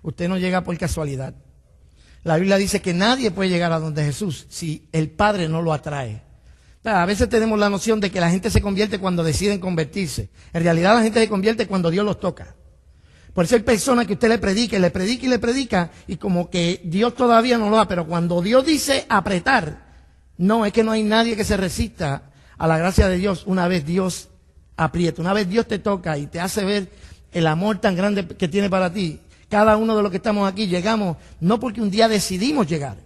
Usted no llega por casualidad. La Biblia dice que nadie puede llegar a donde Jesús si el Padre no lo atrae. A veces tenemos la noción de que la gente se convierte cuando deciden convertirse. En realidad la gente se convierte cuando Dios los toca. Por eso hay personas que usted le predica y le predica y le predica y como que Dios todavía no lo da. Pero cuando Dios dice apretar, no, es que no hay nadie que se resista a la gracia de Dios una vez Dios aprieta. Una vez Dios te toca y te hace ver el amor tan grande que tiene para ti. Cada uno de los que estamos aquí llegamos no porque un día decidimos llegar,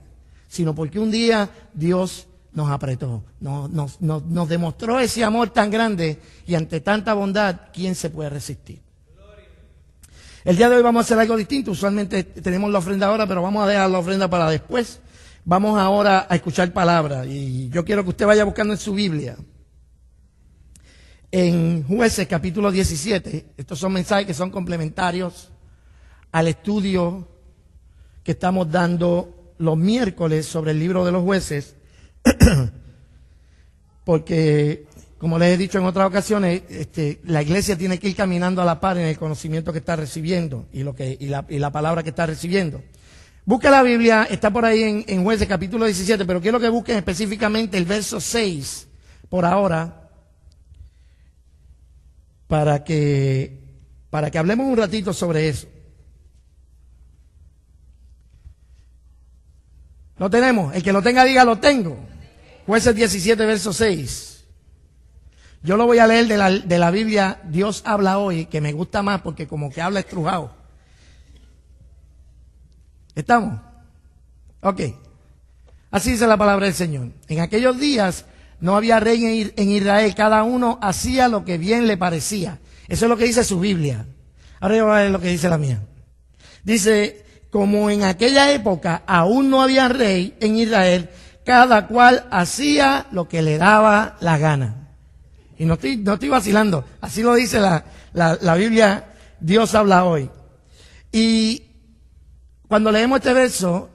sino porque un día Dios nos apretó, nos demostró ese amor tan grande y ante tanta bondad, ¿quién se puede resistir? El día de hoy vamos a hacer algo distinto. Usualmente tenemos la ofrenda ahora, pero vamos a dejar la ofrenda para después. Vamos ahora a escuchar palabra y yo quiero que usted vaya buscando en su Biblia. En Jueces capítulo 17, estos son mensajes que son complementarios al estudio que estamos dando los miércoles sobre el libro de los jueces, porque, como les he dicho en otras ocasiones, la iglesia tiene que ir caminando a la par en el conocimiento que está recibiendo y la palabra que está recibiendo. Busca la Biblia, está por ahí en Jueces capítulo 17, pero quiero que busquen específicamente el verso 6 por ahora, para que hablemos un ratito sobre eso. ¿Lo tenemos? El que lo tenga diga, lo tengo. Jueces 17, verso 6. Yo lo voy a leer de la Biblia Dios habla hoy, que me gusta más porque como que habla estrujado. ¿Estamos? Ok. Así dice la palabra del Señor. En aquellos días no había rey en Israel. Cada uno hacía lo que bien le parecía. Eso es lo que dice su Biblia. Ahora yo voy a ver lo que dice la mía. Dice, como en aquella época aún no había rey en Israel, cada cual hacía lo que le daba la gana. Y no estoy vacilando, así lo dice la Biblia, Dios habla hoy. Y cuando leemos este verso,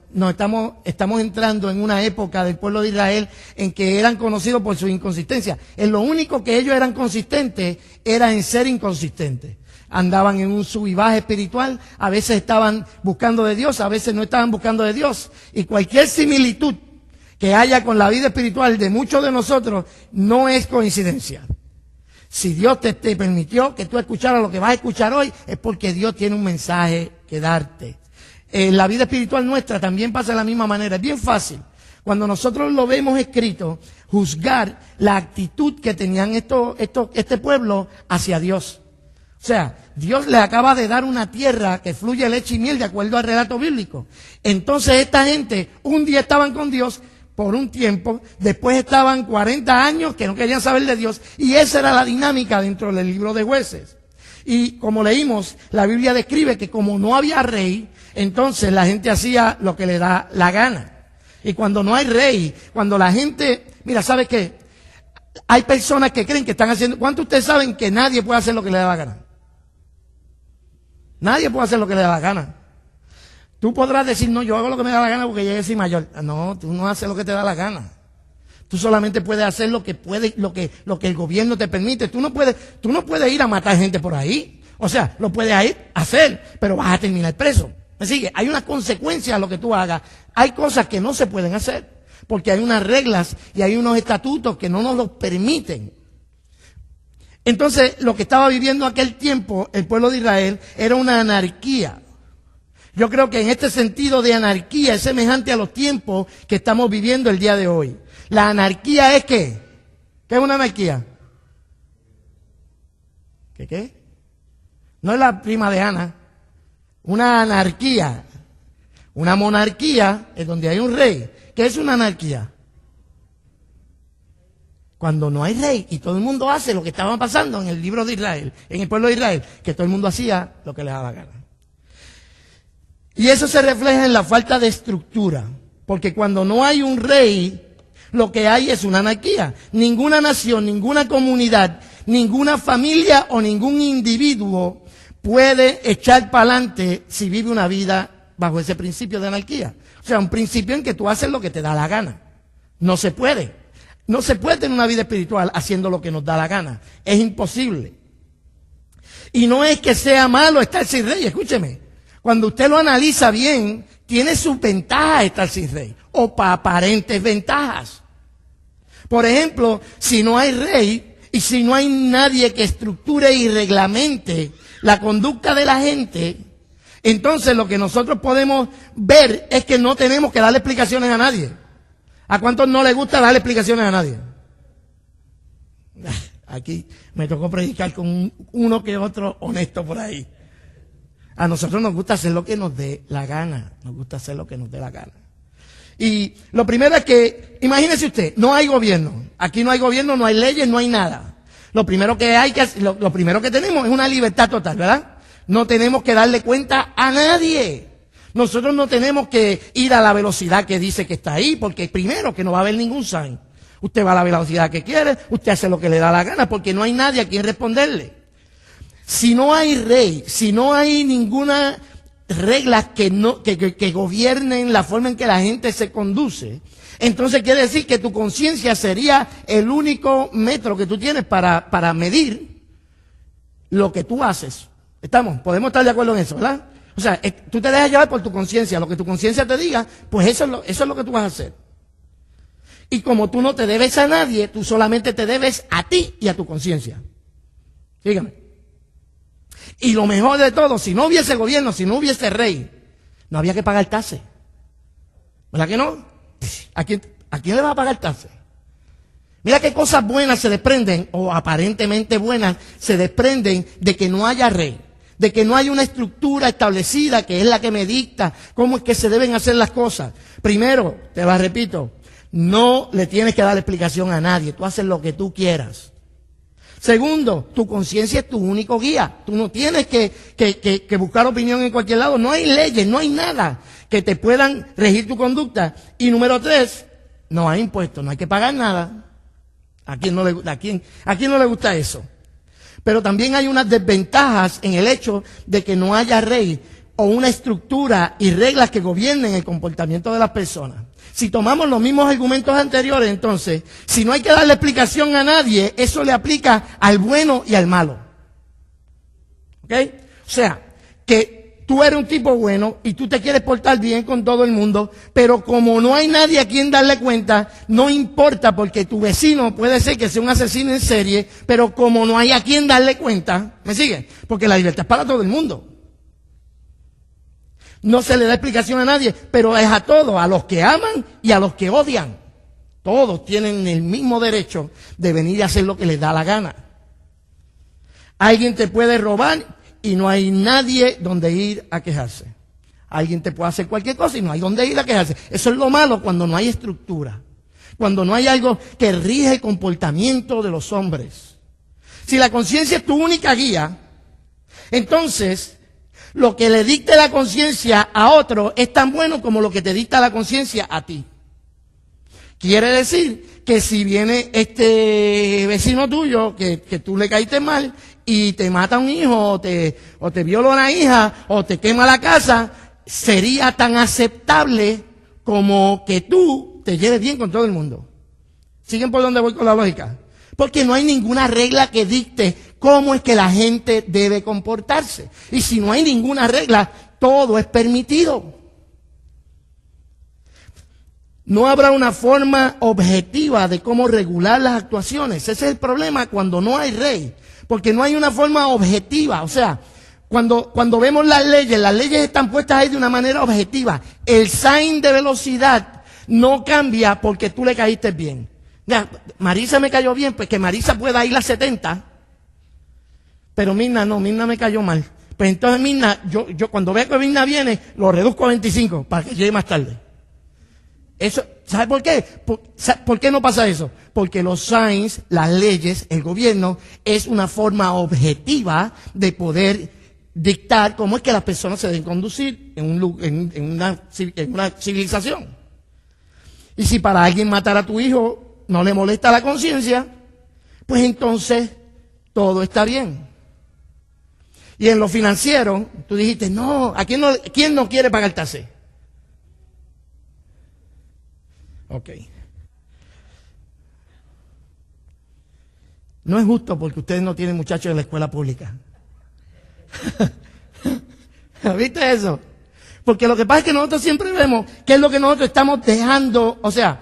estamos entrando en una época del pueblo de Israel en que eran conocidos por su inconsistencia. En lo único que ellos eran consistentes era en ser inconsistentes. Andaban en un sub y baja espiritual, a veces estaban buscando de Dios, a veces no estaban buscando de Dios. Y cualquier similitud que haya con la vida espiritual de muchos de nosotros no es coincidencia. Si Dios te permitió que tú escucharas lo que vas a escuchar hoy, es porque Dios tiene un mensaje que darte. La vida espiritual nuestra también pasa de la misma manera. Es bien fácil, cuando nosotros lo vemos escrito, juzgar la actitud que tenían este pueblo hacia Dios. O sea, Dios le acaba de dar una tierra que fluye leche y miel de acuerdo al relato bíblico. Entonces esta gente, un día estaban con Dios por un tiempo, después estaban 40 años que no querían saber de Dios, y esa era la dinámica dentro del libro de Jueces. Y como leímos, la Biblia describe que como no había rey, entonces la gente hacía lo que le da la gana. Y cuando no hay rey, cuando la gente, mira, ¿sabe qué? Hay personas que creen que están haciendo, ¿cuántos de ustedes saben que nadie puede hacer lo que le da la gana? Nadie puede hacer lo que le da la gana. Tú podrás decir, no, yo hago lo que me da la gana porque ya soy mayor. No, tú no haces lo que te da la gana. Tú solamente puedes hacer lo que el gobierno te permite. Tú no puedes ir a matar gente por ahí. O sea, lo puedes hacer, pero vas a terminar preso. ¿Me sigue? Hay unas consecuencias a lo que tú hagas. Hay cosas que no se pueden hacer, porque hay unas reglas y hay unos estatutos que no nos los permiten. Entonces, lo que estaba viviendo aquel tiempo el pueblo de Israel era una anarquía. Yo creo que en este sentido de anarquía es semejante a los tiempos que estamos viviendo el día de hoy. La anarquía es ¿qué? ¿Qué es una anarquía? ¿Qué? No es la prima de Ana. Una anarquía. Una monarquía es donde hay un rey. ¿Qué es una anarquía? Cuando no hay rey y todo el mundo hace lo que estaba pasando en el libro de Israel, en el pueblo de Israel, que todo el mundo hacía lo que le daba la gana. Y eso se refleja en la falta de estructura, porque cuando no hay un rey, lo que hay es una anarquía. Ninguna nación, ninguna comunidad, ninguna familia o ningún individuo puede echar para adelante si vive una vida bajo ese principio de anarquía. O sea, un principio en que tú haces lo que te da la gana. No se puede. No se puede tener una vida espiritual haciendo lo que nos da la gana. Es imposible. Y no es que sea malo estar sin rey, escúcheme. Cuando usted lo analiza bien, tiene sus ventajas estar sin rey, o para aparentes ventajas. Por ejemplo, si no hay rey y si no hay nadie que estructure y reglamente la conducta de la gente, entonces lo que nosotros podemos ver es que no tenemos que darle explicaciones a nadie. ¿A cuántos no les gusta darle explicaciones a nadie? Aquí me tocó predicar con uno que otro honesto por ahí. A nosotros nos gusta hacer lo que nos dé la gana. Nos gusta hacer lo que nos dé la gana. Y lo primero es que, imagínese usted, no hay gobierno. Aquí no hay gobierno, no hay leyes, no hay nada. Lo primero que tenemos es una libertad total, ¿verdad? No tenemos que darle cuenta a nadie. Nosotros no tenemos que ir a la velocidad que dice que está ahí, porque primero que no va a haber ningún sign. Usted va a la velocidad que quiere, usted hace lo que le da la gana, porque no hay nadie a quien responderle. Si no hay rey, si no hay ninguna regla que gobiernen la forma en que la gente se conduce, entonces quiere decir que tu conciencia sería el único metro que tú tienes para medir lo que tú haces. Podemos estar de acuerdo en eso, ¿verdad? O sea, tú te dejas llevar por tu conciencia, lo que tu conciencia te diga, pues eso es lo que tú vas a hacer. Y como tú no te debes a nadie, tú solamente te debes a ti y a tu conciencia. Dígame. Y lo mejor de todo, si no hubiese gobierno, si no hubiese rey, no había que pagar taxes. ¿Verdad que no? ¿A quién le va a pagar taxes? Mira qué cosas buenas se desprenden, o aparentemente buenas, se desprenden de que no haya rey, de que no haya una estructura establecida que es la que me dicta cómo es que se deben hacer las cosas. Primero, te lo repito, no le tienes que dar explicación a nadie, tú haces lo que tú quieras. Segundo, tu conciencia es tu único guía. Tú no tienes que buscar opinión en cualquier lado. No hay leyes, no hay nada que te puedan regir tu conducta. Y número 3, no hay impuestos, no hay que pagar nada. ¿A quién no le gusta eso? Pero también hay unas desventajas en el hecho de que no haya rey o una estructura y reglas que gobiernen el comportamiento de las personas. Si tomamos los mismos argumentos anteriores, entonces, si no hay que darle explicación a nadie, eso le aplica al bueno y al malo. ¿Ok? O sea, que tú eres un tipo bueno y tú te quieres portar bien con todo el mundo, pero como no hay nadie a quien darle cuenta, no importa porque tu vecino puede ser que sea un asesino en serie, pero como no hay a quien darle cuenta, ¿me sigue? Porque la libertad es para todo el mundo. No se le da explicación a nadie, pero es a todos, a los que aman y a los que odian. Todos tienen el mismo derecho de venir a hacer lo que les da la gana. Alguien te puede robar y no hay nadie donde ir a quejarse. Alguien te puede hacer cualquier cosa y no hay donde ir a quejarse. Eso es lo malo cuando no hay estructura. Cuando no hay algo que rige el comportamiento de los hombres. Si la conciencia es tu única guía, entonces lo que le dicte la conciencia a otro es tan bueno como lo que te dicta la conciencia a ti. Quiere decir que si viene este vecino tuyo, que tú le caíste mal, y te mata un hijo, o te viola una hija, o te quema la casa, sería tan aceptable como que tú te lleves bien con todo el mundo. ¿Siguen por dónde voy con la lógica? Porque no hay ninguna regla que dicte cómo es que la gente debe comportarse. Y si no hay ninguna regla, todo es permitido. No habrá una forma objetiva de cómo regular las actuaciones. Ese es el problema cuando no hay rey. Porque no hay una forma objetiva. O sea, cuando vemos las leyes están puestas ahí de una manera objetiva. El sign de velocidad no cambia porque tú le caíste bien. Ya, Marisa me cayó bien, pues que Marisa pueda ir a 70. Pero Mirna no, Mirna me cayó mal. Pues entonces Mirna, yo cuando veo que Mirna viene, lo reduzco a 25 para que llegue más tarde. Eso, ¿sabe por qué? ¿Por qué no pasa eso? Porque los signs, las leyes, el gobierno, es una forma objetiva de poder dictar cómo es que las personas se deben conducir en una civilización. Y si para alguien matar a tu hijo no le molesta la conciencia, pues entonces todo está bien. Y en lo financiero, tú dijiste, no, ¿quién no quiere pagar taxes? Ok. No es justo porque ustedes no tienen muchachos en la escuela pública. ¿Viste eso? Porque lo que pasa es que nosotros siempre vemos qué es lo que nosotros estamos dejando, o sea,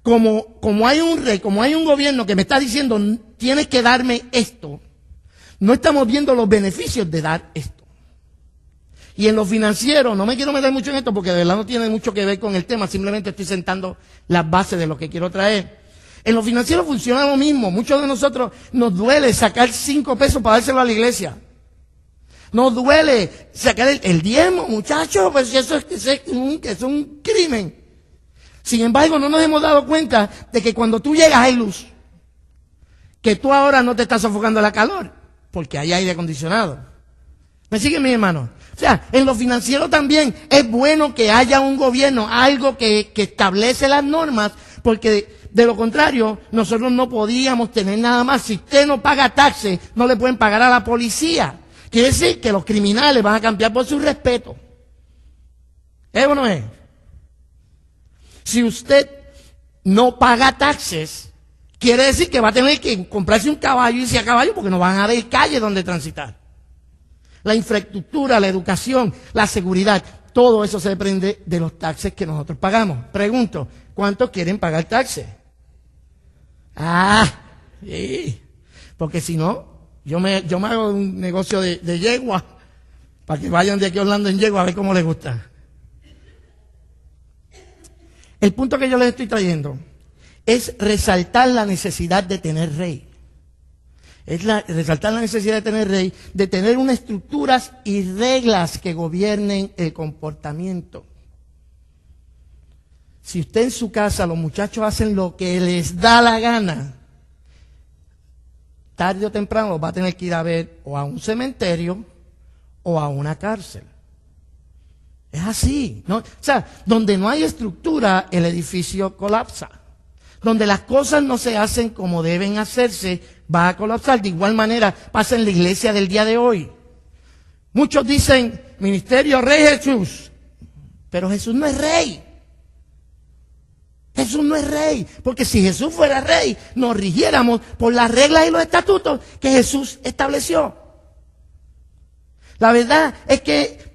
como hay un rey, como hay un gobierno que me está diciendo, tienes que darme esto, no estamos viendo los beneficios de dar esto. Y en lo financiero, no me quiero meter mucho en esto porque de verdad no tiene mucho que ver con el tema, simplemente estoy sentando las bases de lo que quiero traer. En lo financiero funciona lo mismo. Muchos de nosotros nos duele sacar 5 pesos para dárselo a la iglesia. Nos duele sacar el diezmo, muchachos, pues eso es un crimen. Sin embargo, no nos hemos dado cuenta de que cuando tú llegas hay luz. Que tú ahora no te estás sofocando la calor, porque hay aire acondicionado. ¿Me siguen, mis hermanos? O sea, en lo financiero también es bueno que haya un gobierno, algo que establece las normas, porque de lo contrario, nosotros no podíamos tener nada más. Si usted no paga taxes, no le pueden pagar a la policía. Quiere decir que los criminales van a cambiar por su respeto. ¿Es o no es? Si usted no paga taxes, quiere decir que va a tener que comprarse un caballo y irse a caballo porque no van a haber calles donde transitar. La infraestructura, la educación, la seguridad, todo eso se depende de los taxes que nosotros pagamos. Pregunto, ¿cuántos quieren pagar taxes? Sí. Porque si no, yo me hago un negocio de yegua, para que vayan de aquí a Orlando en yegua a ver cómo les gusta. El punto que yo les estoy trayendo es resaltar la necesidad de tener rey. Resaltar la necesidad de tener rey, de tener unas estructuras y reglas que gobiernen el comportamiento. Si usted en su casa, los muchachos hacen lo que les da la gana, tarde o temprano los va a tener que ir a ver o a un cementerio o a una cárcel. Es así, ¿no? O sea, donde no hay estructura, el edificio colapsa. Donde las cosas no se hacen como deben hacerse, va a colapsar. De igual manera pasa en la iglesia del día de hoy. Muchos dicen, ministerio Rey Jesús. Pero Jesús no es rey. Jesús no es rey. Porque si Jesús fuera rey, nos rigiéramos por las reglas y los estatutos que Jesús estableció. La verdad es que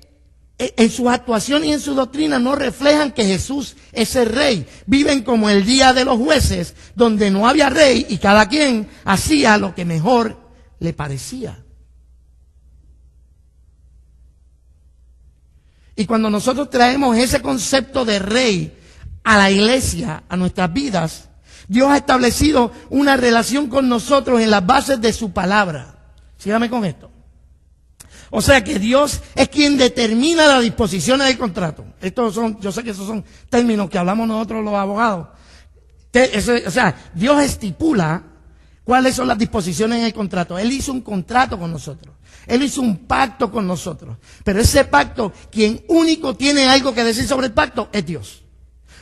en sus actuaciones y en su doctrina no reflejan que Jesús es el rey. Viven como el día de los jueces, donde no había rey y cada quien hacía lo que mejor le parecía. Y cuando nosotros traemos ese concepto de rey a la iglesia, a nuestras vidas, Dios ha establecido una relación con nosotros en las bases de su palabra. Sígame con esto. O sea que Dios es quien determina las disposiciones del contrato. Yo sé que esos son términos que hablamos nosotros los abogados. O sea, Dios estipula cuáles son las disposiciones en el contrato. Él hizo un contrato con nosotros. Él hizo un pacto con nosotros. Pero ese pacto, quien único tiene algo que decir sobre el pacto, es Dios.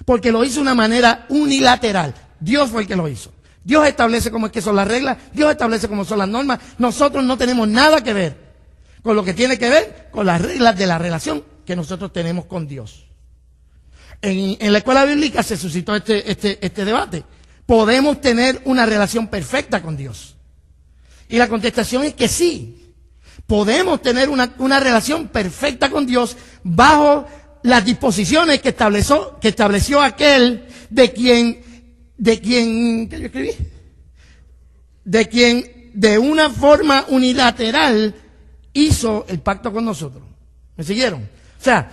Porque lo hizo de una manera unilateral. Dios fue el que lo hizo. Dios establece cómo es que son las reglas. Dios establece cómo son las normas. Nosotros no tenemos nada que ver con lo que tiene que ver con las reglas de la relación que nosotros tenemos con Dios. En la escuela bíblica se suscitó este debate. ¿Podemos tener una relación perfecta con Dios? Y la contestación es que sí. Podemos tener una relación perfecta con Dios bajo las disposiciones que estableció aquel de quien, ¿qué yo escribí? De quien de una forma unilateral hizo el pacto con nosotros. ¿Me siguieron? O sea,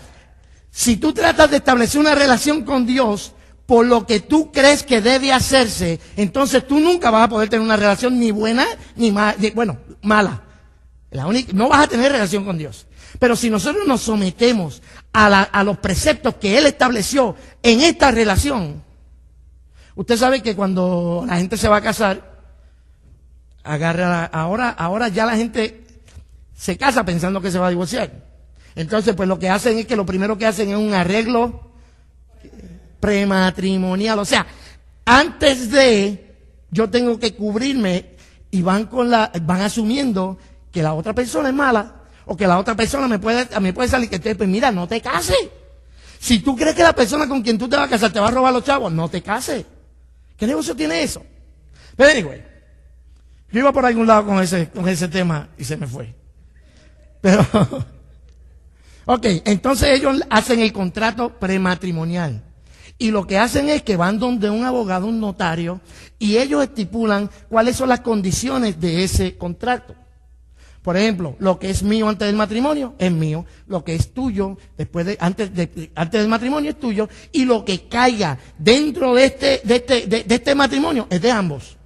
si tú tratas de establecer una relación con Dios por lo que tú crees que debe hacerse, entonces tú nunca vas a poder tener una relación ni buena ni mala. No vas a tener relación con Dios. Pero si nosotros nos sometemos a los preceptos que Él estableció en esta relación, usted sabe que cuando la gente se va a casar, ahora ya la gente se casa pensando que se va a divorciar. Entonces, pues lo que hacen es que lo primero que hacen es un arreglo prematrimonial. O sea, antes de, yo tengo que cubrirme y van asumiendo que la otra persona es mala o que la otra persona me puede salir que pues mira, no te cases. Si tú crees que la persona con quien tú te vas a casar te va a robar los chavos, no te cases. ¿Qué negocio tiene eso? Pero anyway, yo iba por algún lado con ese tema y se me fue. Ok, entonces ellos hacen el contrato prematrimonial. Y lo que hacen es que van donde un abogado, un notario, y ellos estipulan cuáles son las condiciones de ese contrato. Por ejemplo, lo que es mío antes del matrimonio es mío, lo que es tuyo antes del matrimonio es tuyo, y lo que caiga dentro de este matrimonio es de ambos.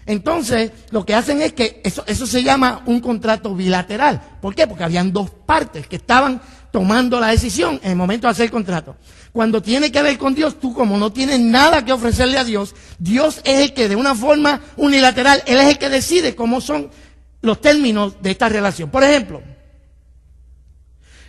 Entonces, lo que hacen es que eso se llama un contrato bilateral. ¿Por qué? Porque habían dos partes que estaban tomando la decisión en el momento de hacer el contrato. Cuando tiene que ver con Dios, tú como no tienes nada que ofrecerle a Dios, Dios es el que de una forma unilateral, Él es el que decide cómo son los términos de esta relación. Por ejemplo,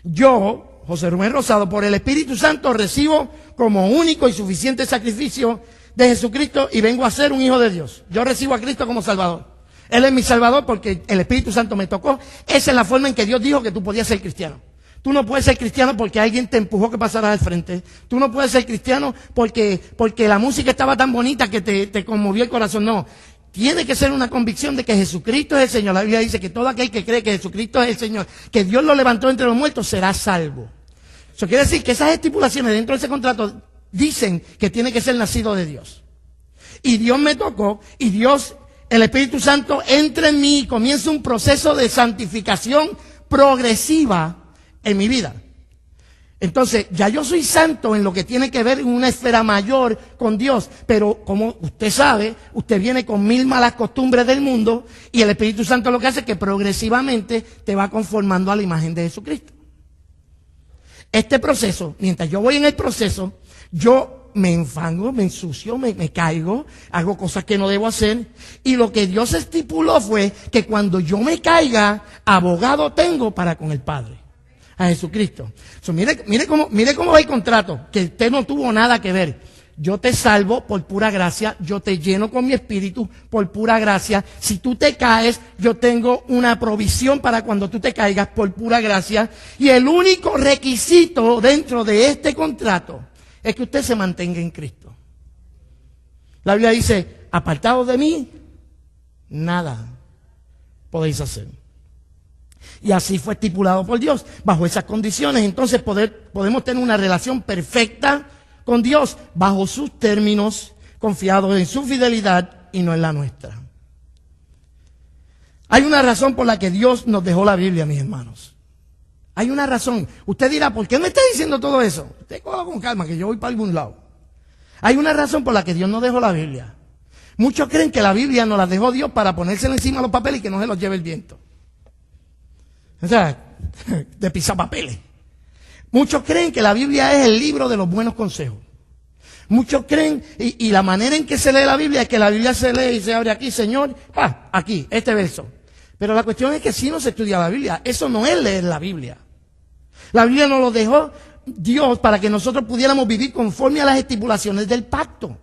yo, José Rubén Rosado, por el Espíritu Santo recibo como único y suficiente sacrificio de Jesucristo y vengo a ser un hijo de Dios. Yo recibo a Cristo como Salvador. Él es mi Salvador porque el Espíritu Santo me tocó. Esa es la forma en que Dios dijo que tú podías ser cristiano. Tú no puedes ser cristiano porque alguien te empujó que pasaras al frente. Tú no puedes ser cristiano porque la música estaba tan bonita que te conmovió el corazón. No. Tiene que ser una convicción de que Jesucristo es el Señor. La Biblia dice que todo aquel que cree que Jesucristo es el Señor, que Dios lo levantó entre los muertos, será salvo. Eso quiere decir que esas estipulaciones dentro de ese contrato dicen que tiene que ser nacido de Dios. Y Dios me tocó, y Dios, el Espíritu Santo, entra en mí y comienza un proceso de santificación progresiva en mi vida. Entonces, ya yo soy santo en lo que tiene que ver en una esfera mayor con Dios, pero como usted sabe, usted viene con 1000 malas costumbres del mundo y el Espíritu Santo lo que hace es que progresivamente te va conformando a la imagen de Jesucristo. Este proceso, mientras yo voy en el proceso, yo me enfango, me ensucio, me caigo, hago cosas que no debo hacer, y lo que Dios estipuló fue que cuando yo me caiga, abogado tengo para con el Padre. A Jesucristo. So, mire cómo va el contrato, que usted no tuvo nada que ver. Yo te salvo por pura gracia, yo te lleno con mi espíritu por pura gracia. Si tú te caes, yo tengo una provisión para cuando tú te caigas por pura gracia. Y el único requisito dentro de este contrato es que usted se mantenga en Cristo. La Biblia dice, apartados de mí, nada podéis hacer. Y así fue estipulado por Dios. Bajo esas condiciones, entonces podemos tener una relación perfecta con Dios, bajo sus términos, confiados en su fidelidad y no en la nuestra. Hay una razón por la que Dios nos dejó la Biblia, mis hermanos. Hay una razón. Usted dirá, ¿por qué me está diciendo todo eso? Usted coja con calma, que yo voy para algún lado. Hay una razón por la que Dios nos dejó la Biblia. Muchos creen que la Biblia nos la dejó Dios para ponérsela encima a los papeles y que no se los lleve el viento. O sea, de pisapapeles. Muchos creen que la Biblia es el libro de los buenos consejos. Muchos creen, y la manera en que se lee la Biblia es que la Biblia se lee y se abre aquí, Señor, aquí, este verso. Pero la cuestión es que si no se estudia la Biblia, eso no es leer la Biblia. La Biblia nos lo dejó Dios para que nosotros pudiéramos vivir conforme a las estipulaciones del pacto.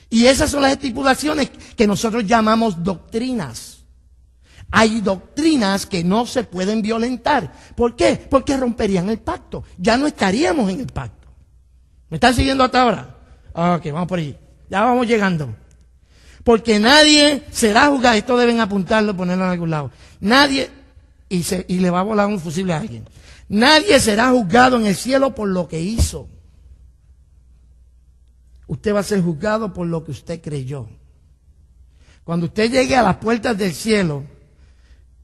Y esas son las estipulaciones que nosotros llamamos doctrinas. Hay doctrinas que no se pueden violentar. ¿Por qué? Porque romperían el pacto. Ya no estaríamos en el pacto. ¿Me están siguiendo hasta ahora? Ok, vamos por allí. Ya vamos llegando. Porque nadie será juzgado. Esto deben apuntarlo, ponerlo en algún lado. Nadie, y le va a volar un fusible a alguien. Nadie será juzgado en el cielo por lo que hizo. Usted va a ser juzgado por lo que usted creyó. Cuando usted llegue a las puertas del cielo,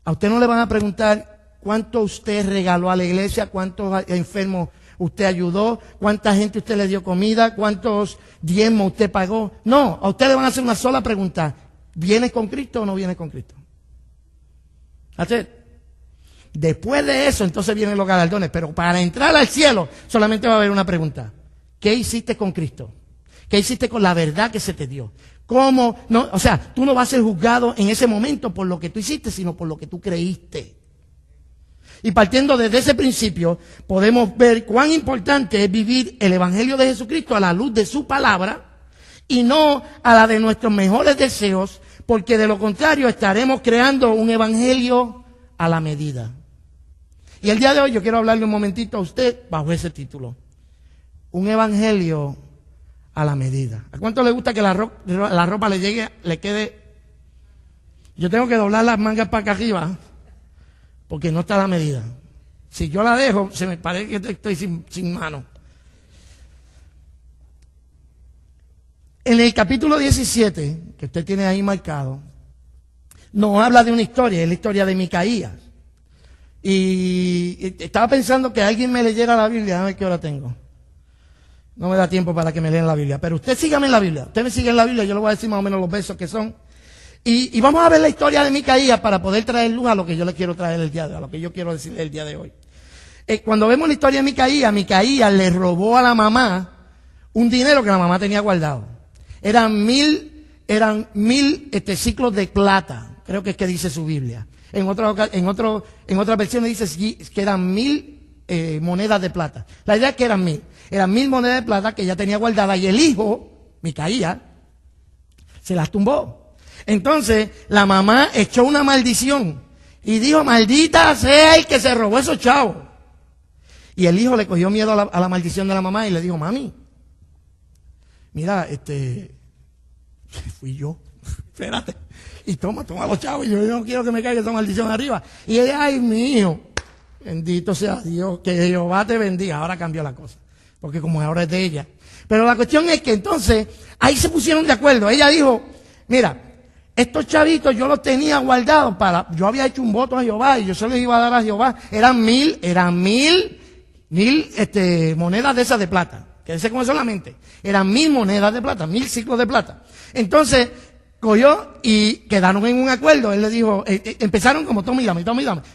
a usted no le van a preguntar cuánto usted regaló a la iglesia, cuántos enfermos usted ayudó, cuánta gente usted le dio comida, cuántos diezmos usted pagó. No, a usted le van a hacer una sola pregunta. ¿Vienes con Cristo o no vienes con Cristo? Después de eso, entonces vienen los galardones. Pero para entrar al cielo, solamente va a haber una pregunta. ¿Qué hiciste con Cristo? ¿Qué hiciste con la verdad que se te dio? ¿Cómo? No, o sea, tú no vas a ser juzgado en ese momento por lo que tú hiciste, sino por lo que tú creíste. Y partiendo desde ese principio, podemos ver cuán importante es vivir el Evangelio de Jesucristo a la luz de su palabra y no a la de nuestros mejores deseos, porque de lo contrario estaremos creando un Evangelio a la medida. Y el día de hoy yo quiero hablarle un momentito a usted bajo ese título. Un Evangelio a la medida. ¿A cuánto le gusta que la ropa le llegue, le quede? Yo tengo que doblar las mangas para acá arriba porque no está a la medida. Si yo la dejo, se me parece que estoy sin mano. En el capítulo 17, que usted tiene ahí marcado, nos habla de una historia, es la historia de Micaías. Y estaba pensando que alguien me leyera la Biblia, a ver qué hora tengo. No me da tiempo para que me lean la Biblia, pero usted sígame en la Biblia, usted me sigue en la Biblia, yo le voy a decir más o menos los versos que son. Y vamos a ver la historia de Micaías para poder traer luz a lo que yo le quiero traer el día de hoy, a lo que yo quiero decirle el día de hoy. Cuando vemos la historia de Micaías le robó a la mamá un dinero que la mamá tenía guardado. Eran mil ciclos de plata, creo que es que dice su Biblia. En otra versión dice que eran 1000 monedas de plata. La idea es que eran 1000 monedas de plata que ella tenía guardada y el hijo, Micaías, se las tumbó. Entonces la mamá echó una maldición y dijo: maldita sea el que se robó esos chavos. Y el hijo le cogió miedo a la maldición de la mamá y le dijo: mami, mira, fui yo, espérate, y toma los chavos, y yo no quiero que me caiga esa maldición arriba. Y ella: ay, mi hijo, bendito sea Dios, que Jehová te bendiga. Ahora cambió la cosa, porque como ahora es de ella. Pero la cuestión es que entonces, ahí se pusieron de acuerdo. Ella dijo: mira, estos chavitos yo los tenía guardados yo había hecho un voto a Jehová y yo se los iba a dar a Jehová. Eran mil monedas de esas de plata. Quédese con eso en la mente. Eran 1000 monedas de plata, 1000 ciclos de plata. Entonces, cogió y quedaron en un acuerdo. Él le dijo, empezaron como toma y dame.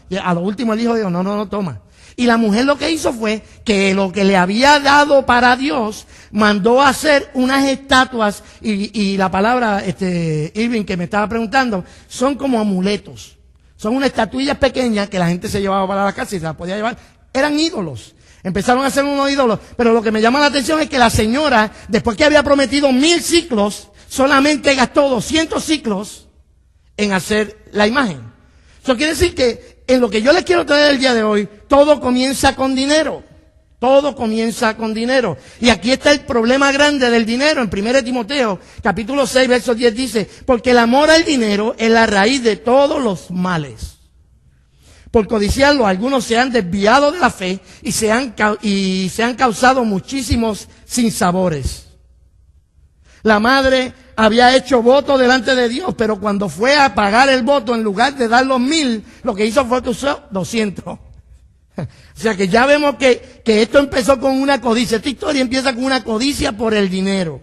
Y a lo último el hijo dijo: no, toma. Y la mujer lo que hizo fue que lo que le había dado para Dios, mandó a hacer unas estatuas, y la palabra, Irving, que me estaba preguntando, son como amuletos. Son unas estatuillas pequeñas que la gente se llevaba para la casa y se las podía llevar. Eran ídolos. Empezaron a hacer unos ídolos. Pero lo que me llama la atención es que la señora, después que había prometido 1000 ciclos, solamente gastó 200 ciclos en hacer la imagen. Eso quiere decir que en lo que yo les quiero traer el día de hoy, todo comienza con dinero. Todo comienza con dinero. Y aquí está el problema grande del dinero. En 1 Timoteo, capítulo 6, verso 10 dice: porque el amor al dinero es la raíz de todos los males. Por codiciarlo, algunos se han desviado de la fe y se han causado muchísimos sinsabores. La madre había hecho voto delante de Dios, pero cuando fue a pagar el voto, en lugar de dar los 1000, lo que hizo fue que usó 200. O sea que ya vemos que esto empezó con una codicia. Esta historia empieza con una codicia por el dinero.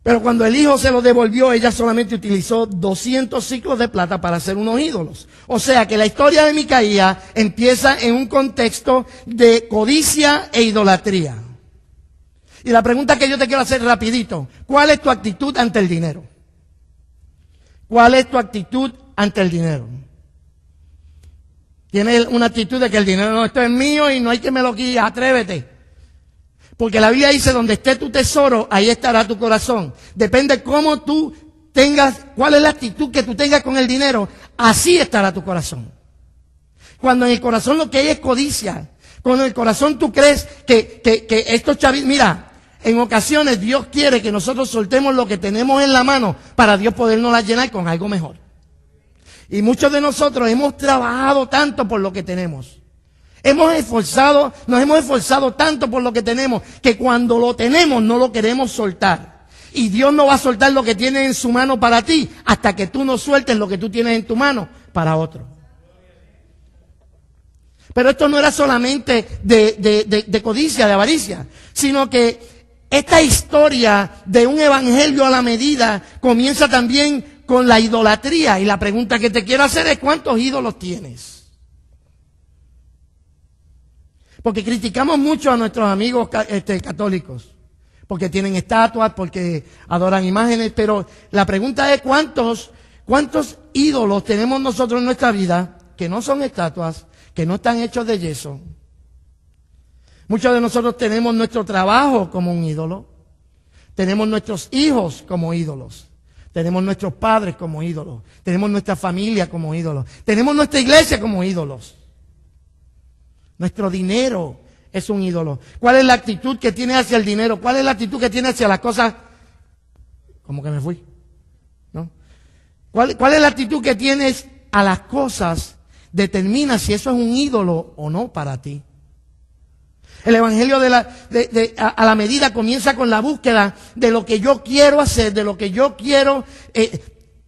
Pero cuando el hijo se lo devolvió, ella solamente utilizó 200 ciclos de plata para hacer unos ídolos. O sea que la historia de Micaías empieza en un contexto de codicia e idolatría. Y la pregunta que yo te quiero hacer rapidito: ¿cuál es tu actitud ante el dinero? ¿Cuál es tu actitud ante el dinero? ¿Tienes una actitud de que el dinero no, esto es mío y no hay que me lo quite? Atrévete. Porque la Biblia dice: donde esté tu tesoro, ahí estará tu corazón. Depende cómo tú tengas, cuál es la actitud que tú tengas con el dinero, así estará tu corazón. Cuando en el corazón lo que hay es codicia, cuando en el corazón tú crees que estos chavitos, mira, en ocasiones Dios quiere que nosotros soltemos lo que tenemos en la mano para Dios podernos llenar con algo mejor. Y muchos de nosotros hemos trabajado tanto por lo que tenemos. Nos hemos esforzado tanto por lo que tenemos, que cuando lo tenemos no lo queremos soltar. Y Dios no va a soltar lo que tiene en su mano para ti, hasta que tú no sueltes lo que tú tienes en tu mano para otro. Pero esto no era solamente de codicia, de avaricia, sino que esta historia de un evangelio a la medida comienza también con la idolatría. Y la pregunta que te quiero hacer es: ¿cuántos ídolos tienes? Porque criticamos mucho a nuestros amigos católicos, porque tienen estatuas, porque adoran imágenes, pero la pregunta es: ¿cuántos ídolos tenemos nosotros en nuestra vida que no son estatuas, que no están hechos de yeso? Muchos de nosotros tenemos nuestro trabajo como un ídolo, tenemos nuestros hijos como ídolos, tenemos nuestros padres como ídolos, tenemos nuestra familia como ídolos, tenemos nuestra iglesia como ídolos. Nuestro dinero es un ídolo. ¿Cuál es la actitud que tienes hacia el dinero? ¿Cuál es la actitud que tienes hacia las cosas? ¿Cómo que me fui? ¿No? ¿Cuál es la actitud que tienes a las cosas determina si eso es un ídolo o no para ti. El evangelio a la medida comienza con la búsqueda de lo que yo quiero hacer, de lo que yo quiero.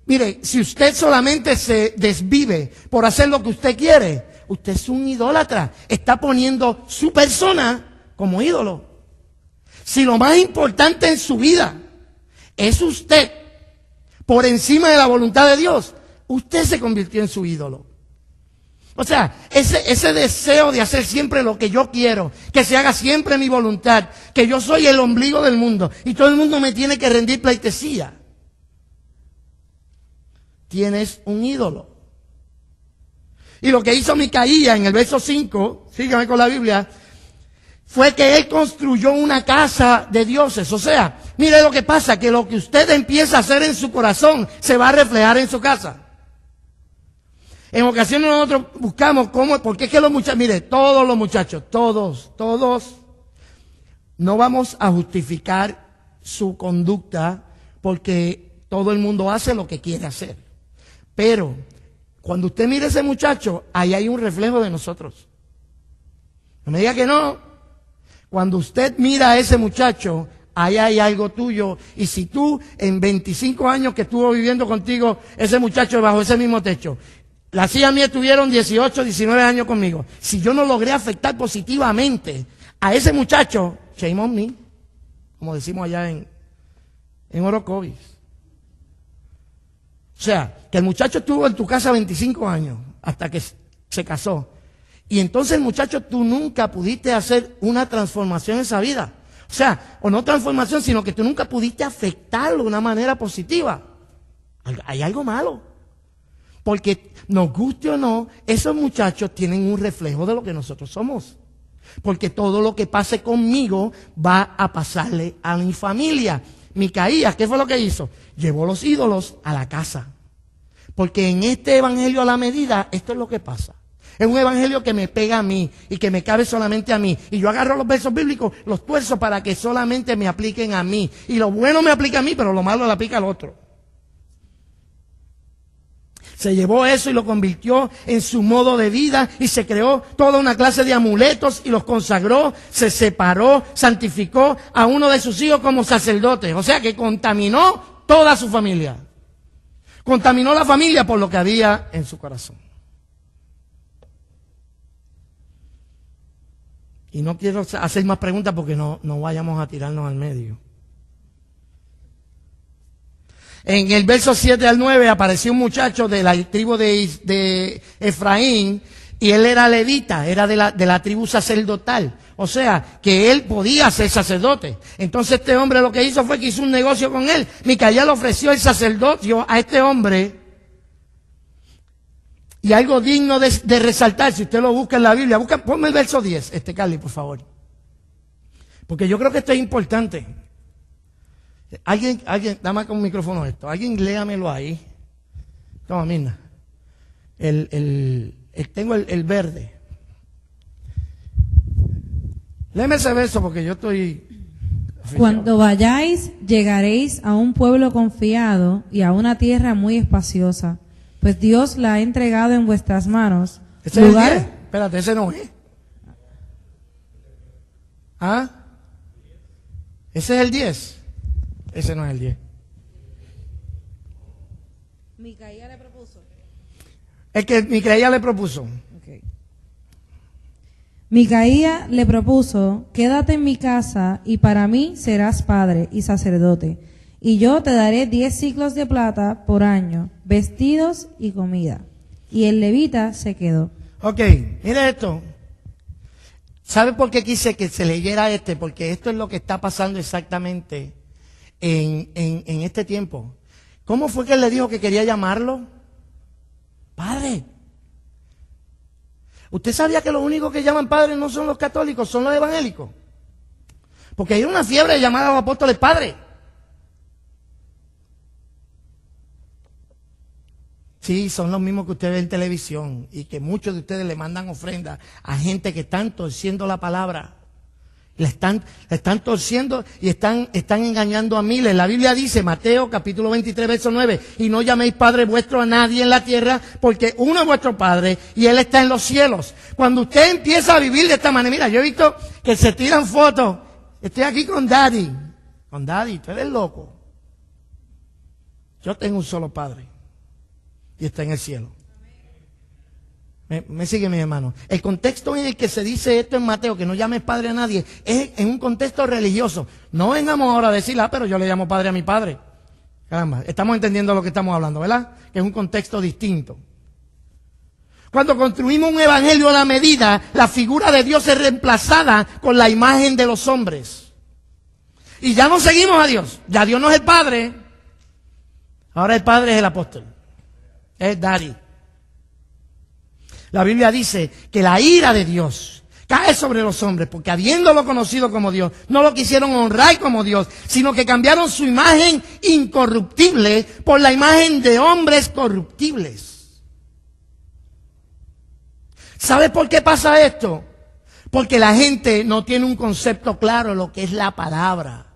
Mire, si usted solamente se desvive por hacer lo que usted quiere, usted es un idólatra. Está poniendo su persona como ídolo. Si lo más importante en su vida es usted, por encima de la voluntad de Dios, usted se convirtió en su ídolo. O sea, ese deseo de hacer siempre lo que yo quiero, que se haga siempre mi voluntad, que yo soy el ombligo del mundo y todo el mundo me tiene que rendir pleitesía. Tienes un ídolo. Y lo que hizo Micaías en el verso 5, síganme con la Biblia, fue que él construyó una casa de dioses. O sea, mire lo que pasa, que lo que usted empieza a hacer en su corazón se va a reflejar en su casa. En ocasiones nosotros buscamos cómo, porque es que los muchachos, mire, todos los muchachos, todos, no vamos a justificar su conducta porque todo el mundo hace lo que quiere hacer. Pero cuando usted mire a ese muchacho, ahí hay un reflejo de nosotros. No me diga que no. Cuando usted mira a ese muchacho, ahí hay algo tuyo. Y si tú, en 25 años que estuvo viviendo contigo, ese muchacho bajo ese mismo techo, las hijas mías tuvieron 18, 19 años conmigo. Si yo no logré afectar positivamente a ese muchacho, shame on me, como decimos allá en Orocovis. O sea, que el muchacho estuvo en tu casa 25 años hasta que se casó. Y entonces el muchacho, tú nunca pudiste hacer una transformación en esa vida. O sea, o no transformación, sino que tú nunca pudiste afectarlo de una manera positiva. Hay algo malo. Porque nos guste o no, esos muchachos tienen un reflejo de lo que nosotros somos. Porque todo lo que pase conmigo va a pasarle a mi familia. Micaías, ¿qué fue lo que hizo? Llevó los ídolos a la casa. Porque en este evangelio a la medida, esto es lo que pasa. Es un evangelio que me pega a mí y que me cabe solamente a mí. Y yo agarro los versos bíblicos, los tuerzo para que solamente me apliquen a mí. Y lo bueno me aplica a mí, pero lo malo le aplica al otro. Se llevó eso y lo convirtió en su modo de vida y se creó toda una clase de amuletos y los consagró, se separó, santificó a uno de sus hijos como sacerdote. O sea que contaminó toda su familia. Contaminó la familia por lo que había en su corazón. Y no quiero hacer más preguntas porque no vayamos a tirarnos al medio. En el verso 7 al 9 apareció un muchacho de la tribu de Efraín y él era levita, era de la tribu sacerdotal. O sea, que él podía ser sacerdote. Entonces este hombre lo que hizo fue que hizo un negocio con él. Micaías le ofreció el sacerdocio a este hombre. Y algo digno de resaltar, si usted lo busca en la Biblia, ponme el verso 10, Carly, por favor. Porque yo creo que esto es importante. Alguien, dame con un micrófono esto. Alguien léamelo ahí. Toma, Mirna. Tengo el verde. Léeme ese verso porque yo estoy oficial. Cuando vayáis, llegaréis a un pueblo confiado y a una tierra muy espaciosa, pues Dios la ha entregado en vuestras manos. ¿Ese es el 10? Espérate, ese no es. ¿Ah? ¿Ese es el 10? Ese no es el 10. Micaías le propuso. Es que Micaías le propuso. Okay. Micaías le propuso, quédate en mi casa y para mí serás padre y sacerdote. Y yo te daré 10 siclos de plata por año, vestidos y comida. Y el levita se quedó. Ok, mire esto. ¿Sabe por qué quise que se leyera Porque esto es lo que está pasando exactamente en este tiempo. ¿Cómo fue que él le dijo que quería llamarlo? Padre. ¿Usted sabía que los únicos que llaman padres no son los católicos, son los evangélicos? Porque hay una fiebre de llamar a los apóstoles padres. Sí, son los mismos que usted ve en televisión y que muchos de ustedes le mandan ofrendas a gente que están torciendo la palabra La están torciendo y están engañando a miles. La Biblia dice, Mateo capítulo 23, verso 9, y no llaméis Padre vuestro a nadie en la tierra, porque uno es vuestro Padre y Él está en los cielos. Cuando usted empieza a vivir de esta manera, mira, yo he visto que se tiran fotos. Estoy aquí con Daddy. Con Daddy, tú eres loco. Yo tengo un solo Padre y está en el cielo. Me sigue mi hermano. El contexto en el que se dice esto en Mateo, que no llames padre a nadie, es en un contexto religioso. No vengamos ahora a decir, pero yo le llamo padre a mi padre. Caramba, estamos entendiendo lo que estamos hablando, ¿verdad? Que es un contexto distinto. Cuando construimos un evangelio a la medida, la figura de Dios es reemplazada con la imagen de los hombres. Y ya no seguimos a Dios. Ya Dios no es el Padre. Ahora el Padre es el apóstol. Es Daddy. La Biblia dice que la ira de Dios cae sobre los hombres porque habiéndolo conocido como Dios, no lo quisieron honrar como Dios, sino que cambiaron su imagen incorruptible por la imagen de hombres corruptibles. ¿Sabe por qué pasa esto? Porque la gente no tiene un concepto claro de lo que es la palabra,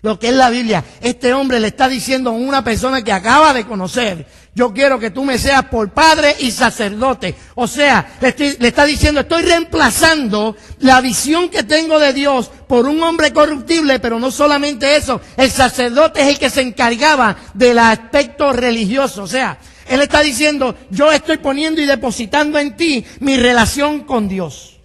lo que es la Biblia. Este hombre le está diciendo a una persona que acaba de conocer, yo quiero que tú me seas por padre y sacerdote. O sea, le está diciendo, estoy reemplazando la visión que tengo de Dios por un hombre corruptible, pero no solamente eso, el sacerdote es el que se encargaba del aspecto religioso. O sea, él está diciendo, yo estoy poniendo y depositando en ti mi relación con Dios.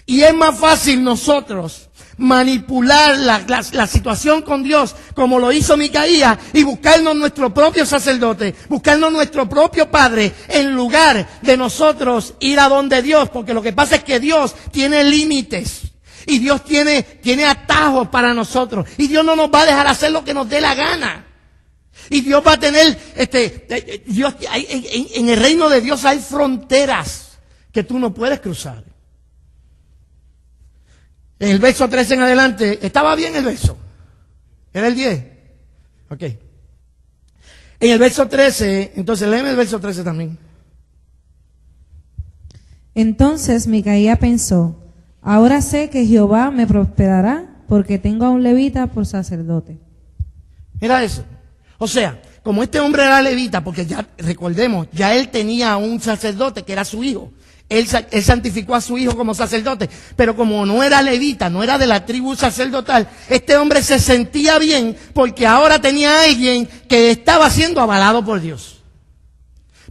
Y es más fácil nosotros manipular la situación con Dios, como lo hizo Micaías, y buscarnos nuestro propio sacerdote, buscarnos nuestro propio padre, en lugar de nosotros ir a donde Dios, porque lo que pasa es que Dios tiene límites, y Dios tiene atajos para nosotros, y Dios no nos va a dejar hacer lo que nos dé la gana. Y Dios va a tener, Dios, en el reino de Dios hay fronteras que tú no puedes cruzar. En el verso 13 en adelante, ¿estaba bien el verso? ¿Era el 10? Ok. En el verso 13, entonces léeme el verso 13 también. Entonces Micaía pensó, ahora sé que Jehová me prosperará porque tengo a un levita por sacerdote. Mira eso. O sea, como este hombre era levita, porque ya recordemos, ya él tenía un sacerdote que era su hijo. Él santificó a su hijo como sacerdote, pero como no era levita, no era de la tribu sacerdotal, este hombre se sentía bien porque ahora tenía a alguien que estaba siendo avalado por Dios.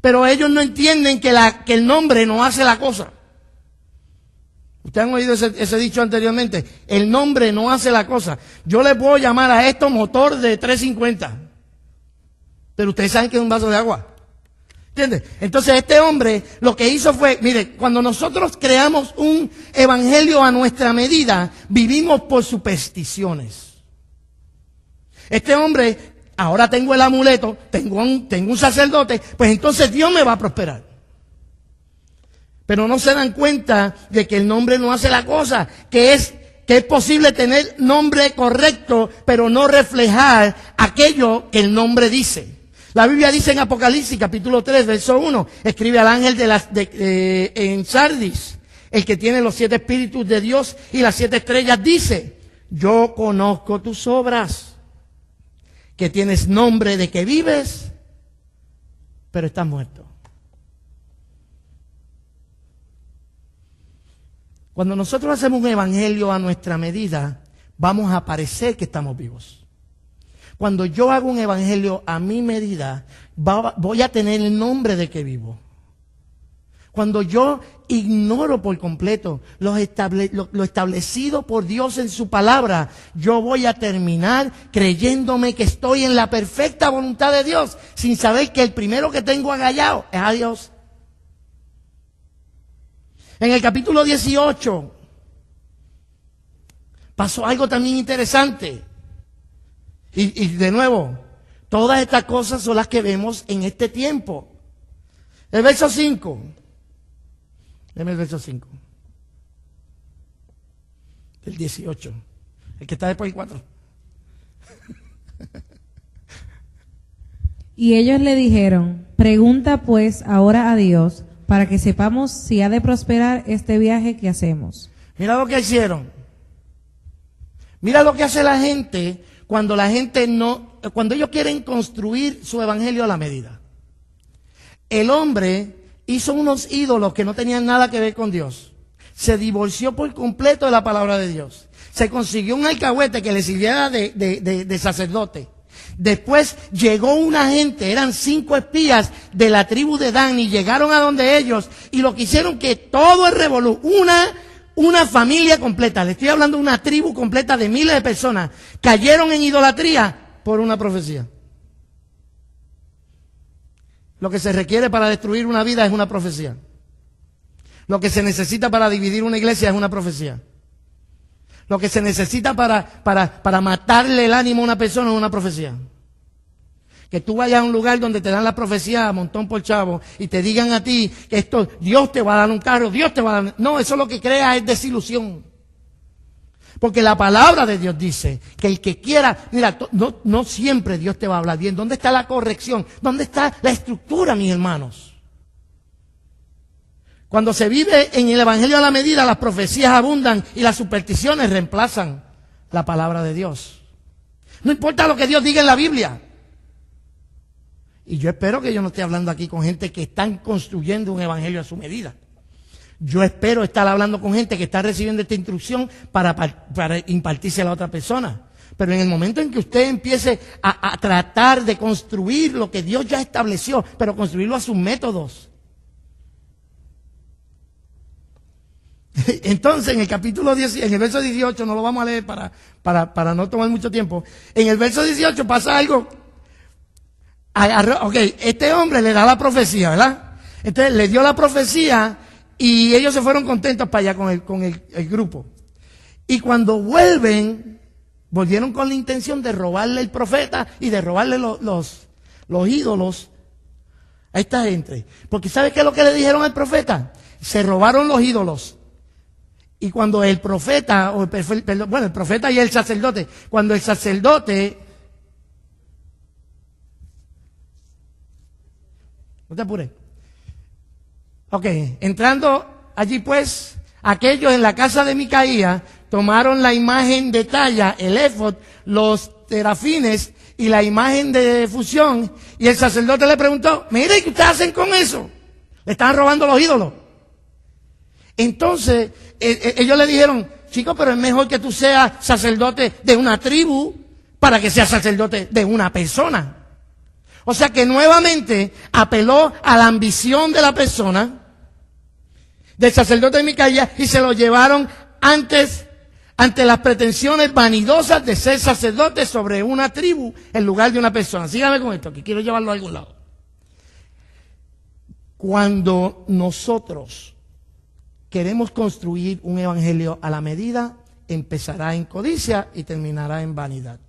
Pero ellos no entienden que el nombre no hace la cosa. Ustedes han oído ese dicho anteriormente, el nombre no hace la cosa. Yo le puedo llamar a esto motor de 350, pero ustedes saben que es un vaso de agua. ¿Entiendes? Entonces este hombre lo que hizo fue, mire, cuando nosotros creamos un evangelio a nuestra medida, vivimos por supersticiones. Este hombre, ahora tengo el amuleto, tengo un sacerdote, pues entonces Dios me va a prosperar. Pero no se dan cuenta de que el nombre no hace la cosa, que es posible tener nombre correcto, pero no reflejar aquello que el nombre dice. La Biblia dice en Apocalipsis capítulo 3, verso 1, escribe al ángel en Sardis, el que tiene los 7 espíritus de Dios y las 7 estrellas, dice, yo conozco tus obras, que tienes nombre de que vives, pero estás muerto. Cuando nosotros hacemos un evangelio a nuestra medida, vamos a parecer que estamos vivos. Cuando yo hago un evangelio a mi medida, voy a tener el nombre de que vivo. Cuando yo ignoro por completo lo establecido por Dios en su palabra, yo voy a terminar creyéndome que estoy en la perfecta voluntad de Dios, sin saber que el primero que tengo agallado es a Dios. En el capítulo 18 pasó algo también interesante. Y de nuevo, todas estas cosas son las que vemos en este tiempo. El verso 5. Deme el verso 5. El 18. El que está después del 4. Y ellos le dijeron, pregunta pues ahora a Dios, para que sepamos si ha de prosperar este viaje que hacemos. Mira lo que hicieron. Mira lo que hace la gente cuando ellos quieren construir su evangelio a la medida. El hombre hizo unos ídolos que no tenían nada que ver con Dios. Se divorció por completo de la palabra de Dios. Se consiguió un alcahuete que le sirviera de sacerdote. Después llegó una gente, eran 5 espías de la tribu de Dan, y llegaron a donde ellos, y lo que hicieron que todo el revolú, una familia completa, le estoy hablando de una tribu completa de miles de personas, cayeron en idolatría por una profecía. Lo que se requiere para destruir una vida es una profecía. Lo que se necesita para dividir una iglesia es una profecía. Lo que se necesita para matarle el ánimo a una persona es una profecía. Que tú vayas a un lugar donde te dan la profecía a montón por chavo y te digan a ti que esto, Dios te va a dar un carro, Dios te va a dar... No, eso lo que crea es desilusión. Porque la palabra de Dios dice que el que quiera... Mira, no siempre Dios te va a hablar bien. ¿Dónde está la corrección? ¿Dónde está la estructura, mis hermanos? Cuando se vive en el evangelio a la medida, las profecías abundan y las supersticiones reemplazan la palabra de Dios. No importa lo que Dios diga en la Biblia. Y yo espero que yo no esté hablando aquí con gente que están construyendo un evangelio a su medida. Yo espero estar hablando con gente que está recibiendo esta instrucción para impartirse a la otra persona. Pero en el momento en que usted empiece a tratar de construir lo que Dios ya estableció, pero construirlo a sus métodos. Entonces, en el capítulo 10, en el verso 18, no lo vamos a leer para no tomar mucho tiempo. En el verso 18 pasa algo. Este hombre le da la profecía, ¿verdad? Entonces le dio la profecía y ellos se fueron contentos para allá con el grupo. Y cuando volvieron con la intención de robarle el profeta y de robarle los ídolos a esta gente. Porque ¿sabe qué es lo que le dijeron al profeta? Se robaron los ídolos. Y cuando el profeta, el profeta y el sacerdote, cuando el sacerdote, no te apures. Entrando allí pues, aquellos en la casa de Micaía tomaron la imagen de talla, el éfod, los terafines y la imagen de fusión, y el sacerdote le preguntó, mire, ¿qué ustedes hacen con eso? Le estaban robando los ídolos. Entonces, ellos le dijeron, chico, pero es mejor que tú seas sacerdote de una tribu para que seas sacerdote de una persona. O sea que nuevamente apeló a la ambición de la persona, del sacerdote de Micaía, y se lo llevaron ante las pretensiones vanidosas de ser sacerdote sobre una tribu en lugar de una persona. Sígame con esto, que quiero llevarlo a algún lado. Cuando nosotros queremos construir un evangelio a la medida, empezará en codicia y terminará en vanidad.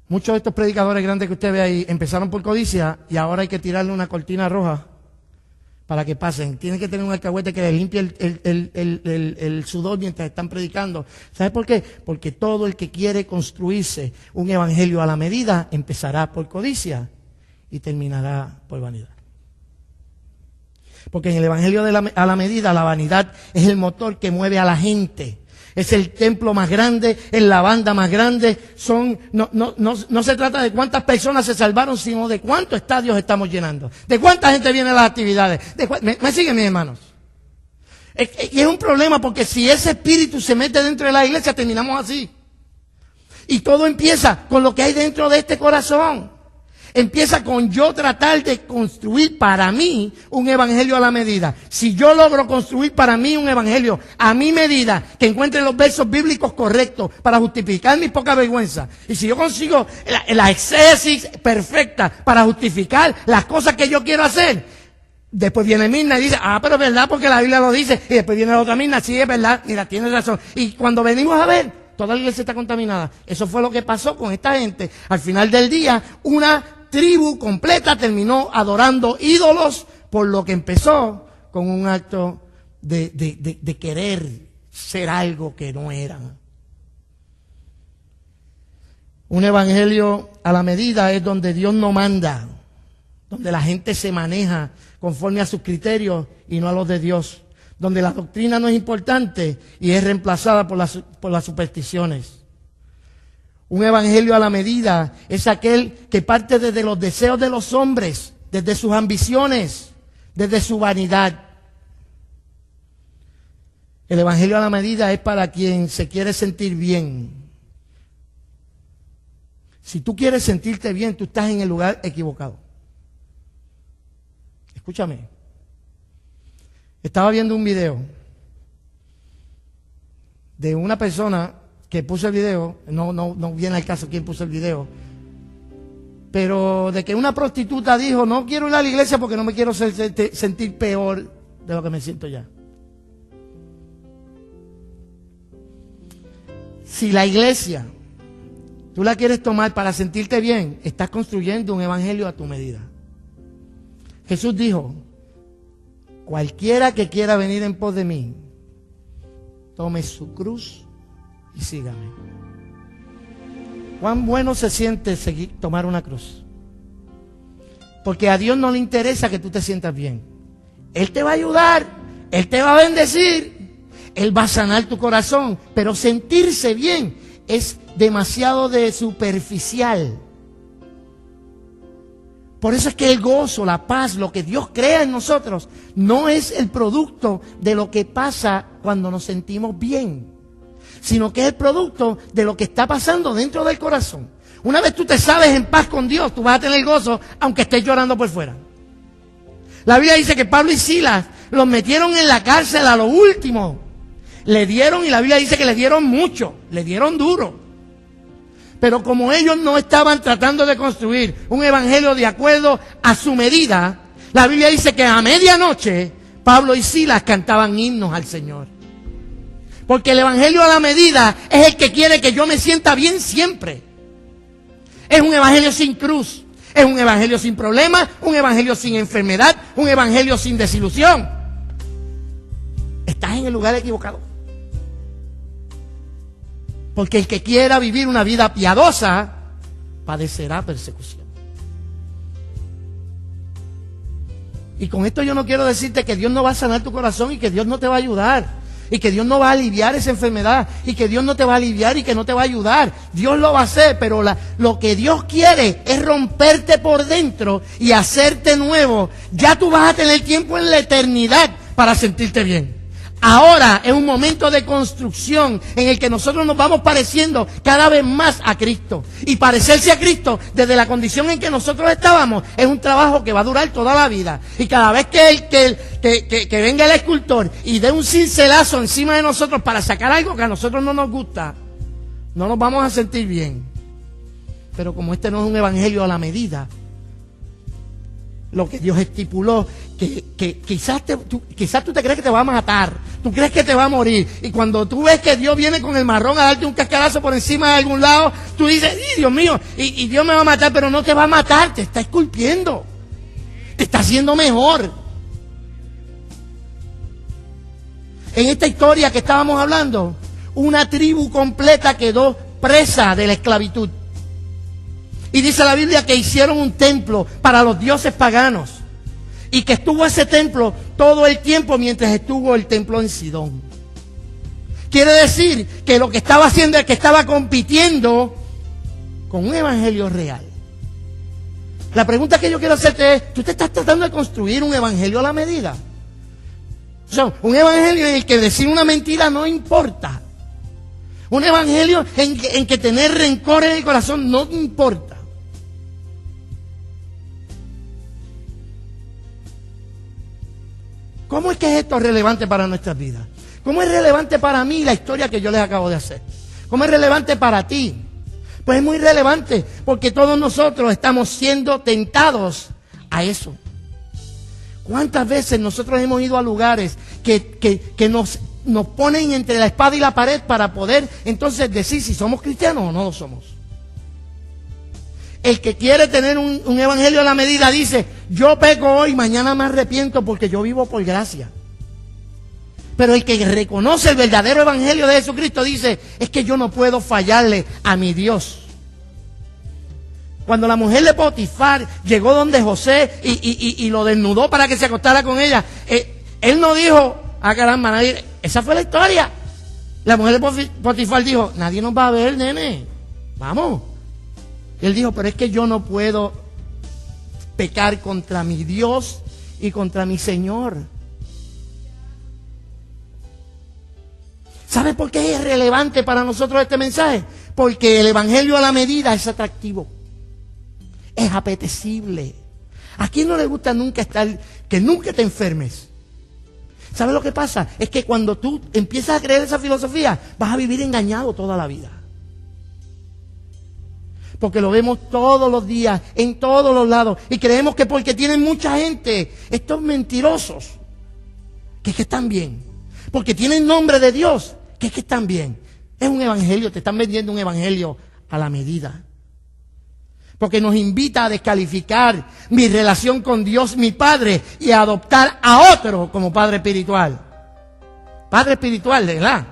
Muchos de estos predicadores grandes que usted ve ahí empezaron por codicia y ahora hay que tirarle una cortina roja para que pasen. Tienen que tener un alcahuete que les limpie el sudor mientras están predicando. ¿Sabe por qué? Porque todo el que quiere construirse un evangelio a la medida empezará por codicia y terminará por vanidad. Porque en el evangelio a la medida, la vanidad es el motor que mueve a la gente. Es el templo más grande, es la banda más grande. No se trata de cuántas personas se salvaron, sino de cuántos estadios estamos llenando. De cuánta gente viene a las actividades. ¿Me siguen, mis hermanos? Y es un problema porque si ese espíritu se mete dentro de la iglesia, terminamos así. Y todo empieza con lo que hay dentro de este corazón. Empieza con yo tratar de construir para mí un evangelio a la medida. Si yo logro construir para mí un evangelio a mi medida, que encuentre los versos bíblicos correctos para justificar mi poca vergüenza, y si yo consigo la exégesis perfecta para justificar las cosas que yo quiero hacer, después viene Mirna y dice, pero es verdad porque la Biblia lo dice, y después viene la otra Mirna, sí es verdad, mira, tienes razón. Y cuando venimos a ver, toda la iglesia está contaminada. Eso fue lo que pasó con esta gente. Al final del día, una tribu completa terminó adorando ídolos, por lo que empezó con un acto de querer ser algo que no eran. Un evangelio a la medida es donde Dios no manda, donde la gente se maneja conforme a sus criterios y no a los de Dios, donde la doctrina no es importante y es reemplazada por las supersticiones. Un evangelio a la medida es aquel que parte desde los deseos de los hombres, desde sus ambiciones, desde su vanidad. El evangelio a la medida es para quien se quiere sentir bien. Si tú quieres sentirte bien, tú estás en el lugar equivocado. Escúchame. Estaba viendo un video de una persona que puso el video, no viene al caso quién puso el video, pero de que una prostituta dijo, no quiero ir a la iglesia porque no me quiero sentir peor de lo que me siento ya. Si la iglesia tú la quieres tomar para sentirte bien, estás construyendo un evangelio a tu medida. Jesús dijo, cualquiera que quiera venir en pos de mí, tome su cruz y sígame. ¿Cuán bueno se siente tomar una cruz? Porque a Dios no le interesa que tú te sientas bien. Él te va a ayudar, Él te va a bendecir, Él va a sanar tu corazón, pero sentirse bien es demasiado de superficial. Por eso es que el gozo, la paz, lo que Dios crea en nosotros, no es el producto de lo que pasa cuando nos sentimos bien, sino que es el producto de lo que está pasando dentro del corazón. Una vez tú te sabes en paz con Dios, tú vas a tener gozo aunque estés llorando por fuera. La Biblia dice que Pablo y Silas los metieron en la cárcel a lo último. Le dieron, y la Biblia dice que le dieron mucho, le dieron duro. Pero como ellos no estaban tratando de construir un evangelio de acuerdo a su medida, la Biblia dice que a medianoche Pablo y Silas cantaban himnos al Señor. Porque el evangelio a la medida es el que quiere que yo me sienta bien siempre. Es un evangelio sin cruz, es un evangelio sin problemas, un evangelio sin enfermedad, un evangelio sin desilusión. Estás en el lugar equivocado. Porque el que quiera vivir una vida piadosa padecerá persecución. Y con esto yo no quiero decirte que Dios no va a sanar tu corazón y que Dios no te va a ayudar. Y que Dios no va a aliviar esa enfermedad. Y que Dios no te va a aliviar y que no te va a ayudar. Dios lo va a hacer, pero lo que Dios quiere es romperte por dentro y hacerte nuevo. Ya tú vas a tener tiempo en la eternidad para sentirte bien. Ahora es un momento de construcción en el que nosotros nos vamos pareciendo cada vez más a Cristo. Y parecerse a Cristo desde la condición en que nosotros estábamos es un trabajo que va a durar toda la vida. Y cada vez que venga el escultor y dé un cincelazo encima de nosotros para sacar algo que a nosotros no nos gusta, no nos vamos a sentir bien. Pero como este no es un evangelio a la medida, lo que Dios estipuló, que quizás tú te crees que te va a matar, tú crees que te va a morir, y cuando tú ves que Dios viene con el marrón a darte un cascarazo por encima de algún lado, tú dices, Dios mío, y Dios me va a matar, pero no te va a matar, te está esculpiendo, te está haciendo mejor. En esta historia que estábamos hablando, una tribu completa quedó presa de la esclavitud. Y dice la Biblia que hicieron un templo para los dioses paganos. Y que estuvo ese templo todo el tiempo mientras estuvo el templo en Sidón. Quiere decir que lo que estaba haciendo es que estaba compitiendo con un evangelio real. La pregunta que yo quiero hacerte es, ¿tú te estás tratando de construir un evangelio a la medida? O sea, un evangelio en el que decir una mentira no importa. Un evangelio en que tener rencor en el corazón no importa. ¿Cómo es que es esto relevante para nuestras vidas? ¿Cómo es relevante para mí la historia que yo les acabo de hacer? ¿Cómo es relevante para ti? Pues es muy relevante porque todos nosotros estamos siendo tentados a eso. ¿Cuántas veces nosotros hemos ido a lugares que nos ponen entre la espada y la pared para poder entonces decir si somos cristianos o no lo somos? El que quiere tener un evangelio a la medida dice, yo peco hoy, mañana me arrepiento porque yo vivo por gracia. Pero el que reconoce el verdadero evangelio de Jesucristo dice, es que yo no puedo fallarle a mi Dios. Cuando la mujer de Potifar llegó donde José y lo desnudó para que se acostara con ella, él no dijo, ah caramba, nadie, esa fue la historia. La mujer de Potifar dijo, nadie nos va a ver, nene, vamos. Y él dijo, pero es que yo no puedo pecar contra mi Dios y contra mi Señor. ¿Sabe por qué es relevante para nosotros este mensaje? Porque el evangelio a la medida es atractivo, es apetecible. ¿A quién no le gusta que nunca te enfermes? ¿Sabe lo que pasa? Es que cuando tú empiezas a creer esa filosofía, vas a vivir engañado toda la vida. Porque lo vemos todos los días, en todos los lados. Y creemos que porque tienen mucha gente, estos mentirosos, que es que están bien. Porque tienen nombre de Dios, que es que están bien. Es un evangelio, te están vendiendo un evangelio a la medida. Porque nos invita a descalificar mi relación con Dios, mi Padre, y a adoptar a otro como Padre espiritual. Padre espiritual, ¿verdad?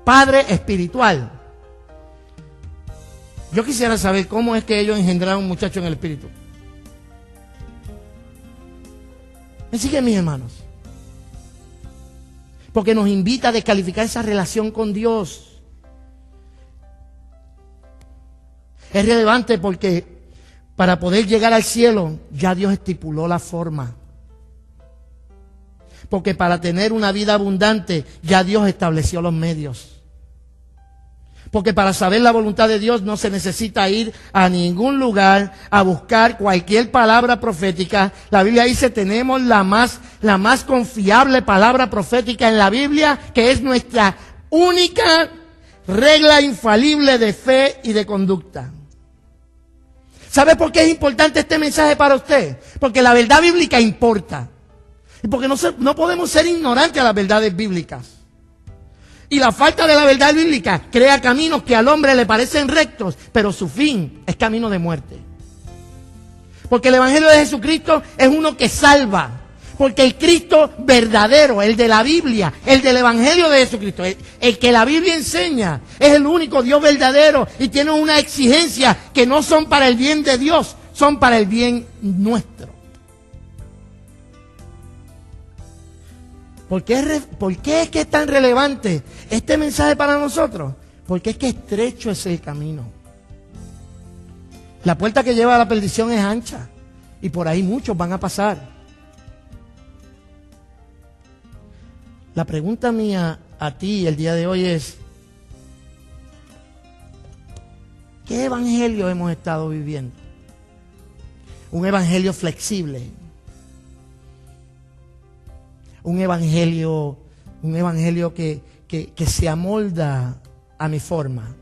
Padre espiritual. Yo quisiera saber cómo es que ellos engendraron un muchacho en el espíritu. ¿Me siguen, mis hermanos? Porque nos invita a descalificar esa relación con Dios. Es relevante porque para poder llegar al cielo ya Dios estipuló la forma. Porque para tener una vida abundante ya Dios estableció los medios. Porque para saber la voluntad de Dios no se necesita ir a ningún lugar a buscar cualquier palabra profética. La Biblia dice, tenemos la más confiable palabra profética en la Biblia, que es nuestra única regla infalible de fe y de conducta. ¿Sabe por qué es importante este mensaje para usted? Porque la verdad bíblica importa. Y porque no podemos ser ignorantes a las verdades bíblicas. Y la falta de la verdad bíblica crea caminos que al hombre le parecen rectos, pero su fin es camino de muerte. Porque el evangelio de Jesucristo es uno que salva. Porque el Cristo verdadero, el de la Biblia, el del evangelio de Jesucristo, el que la Biblia enseña, es el único Dios verdadero y tiene una exigencia que no son para el bien de Dios, son para el bien nuestro. ¿Por qué es que es tan relevante este mensaje para nosotros? Porque es que estrecho es el camino. La puerta que lleva a la perdición es ancha y por ahí muchos van a pasar. La pregunta mía a ti el día de hoy es, ¿qué evangelio hemos estado viviendo? Un evangelio flexible. Un evangelio que se amolda a mi forma.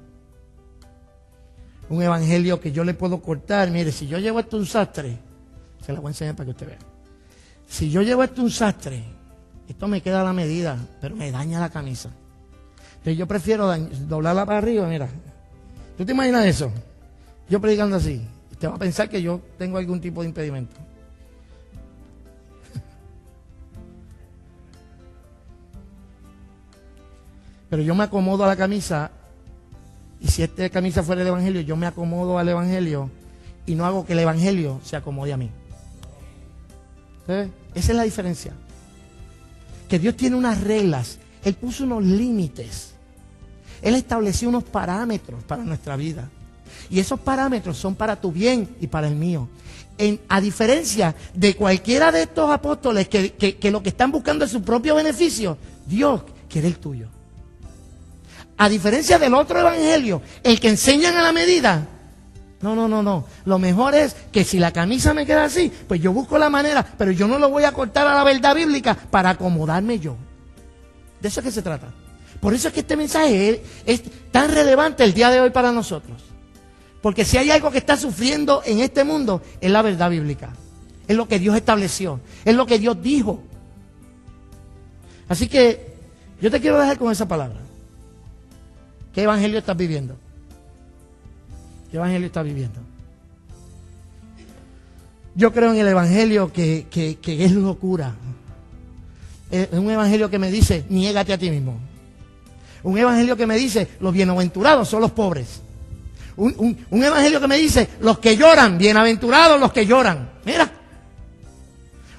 Un evangelio que yo le puedo cortar. Mire, si yo llevo esto un sastre, se la voy a enseñar para que usted vea. Si yo llevo esto un sastre, esto me queda a la medida, pero me daña la camisa. Entonces yo prefiero doblarla para arriba, mira. ¿Tú te imaginas eso? Yo predicando así. Usted va a pensar que yo tengo algún tipo de impedimento. Pero yo me acomodo a la camisa, y si esta camisa fuera el evangelio, yo me acomodo al evangelio y no hago que el evangelio se acomode a mí. ¿Sí? Esa es la diferencia. Que Dios tiene unas reglas, Él puso unos límites, Él estableció unos parámetros para nuestra vida. Y esos parámetros son para tu bien y para el mío. A diferencia de cualquiera de estos apóstoles que lo que están buscando es su propio beneficio, Dios quiere el tuyo. A diferencia del otro evangelio, el que enseñan a la medida, no. Lo mejor es que si la camisa me queda así, pues yo busco la manera, pero yo no lo voy a cortar a la verdad bíblica para acomodarme yo. De eso es que se trata. Por eso es que este mensaje es tan relevante el día de hoy para nosotros. Porque si hay algo que está sufriendo en este mundo, es la verdad bíblica. Es lo que Dios estableció, es lo que Dios dijo. Así que yo te quiero dejar con esa palabra. ¿Qué evangelio estás viviendo? ¿Qué evangelio estás viviendo? Yo creo en el evangelio que es locura. Es un evangelio que me dice, niégate a ti mismo. Un evangelio que me dice, los bienaventurados son los pobres. Un evangelio que me dice, los que lloran, bienaventurados los que lloran. Mira.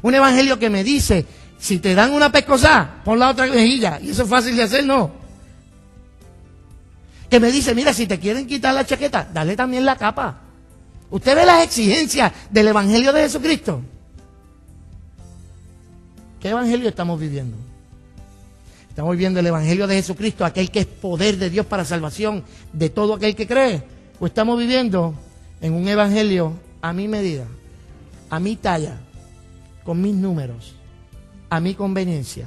Un evangelio que me dice, si te dan una pescozada, pon la otra mejilla. Y eso es fácil de hacer, ¿no? Que me dice, mira, si te quieren quitar la chaqueta, dale también la capa. ¿Usted ve las exigencias del evangelio de Jesucristo? ¿Qué evangelio estamos viviendo? Estamos viviendo el evangelio de Jesucristo, aquel que es poder de Dios para salvación de todo aquel que cree. O estamos viviendo en un evangelio a mi medida, a mi talla, con mis números, a mi conveniencia,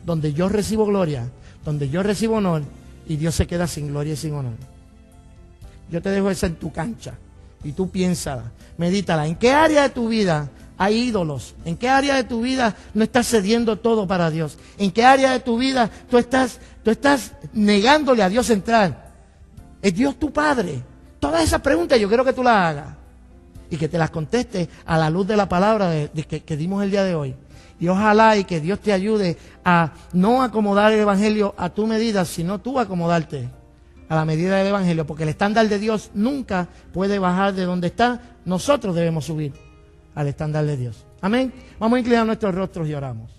donde yo recibo gloria, donde yo recibo honor y Dios se queda sin gloria y sin honor. Yo te dejo esa en tu cancha y tú piénsala, medítala. ¿En qué área de tu vida hay ídolos? ¿En qué área de tu vida no estás cediendo todo para Dios? ¿En qué área de tu vida tú estás negándole a Dios entrar? ¿Es Dios tu Padre? Todas esas preguntas yo quiero que tú las hagas y que te las contestes a la luz de la palabra que dimos el día de hoy. Y ojalá y que Dios te ayude a no acomodar el evangelio a tu medida, sino tú acomodarte a la medida del evangelio, porque el estándar de Dios nunca puede bajar de donde está. Nosotros debemos subir al estándar de Dios. Amén. Vamos a inclinar nuestros rostros y oramos.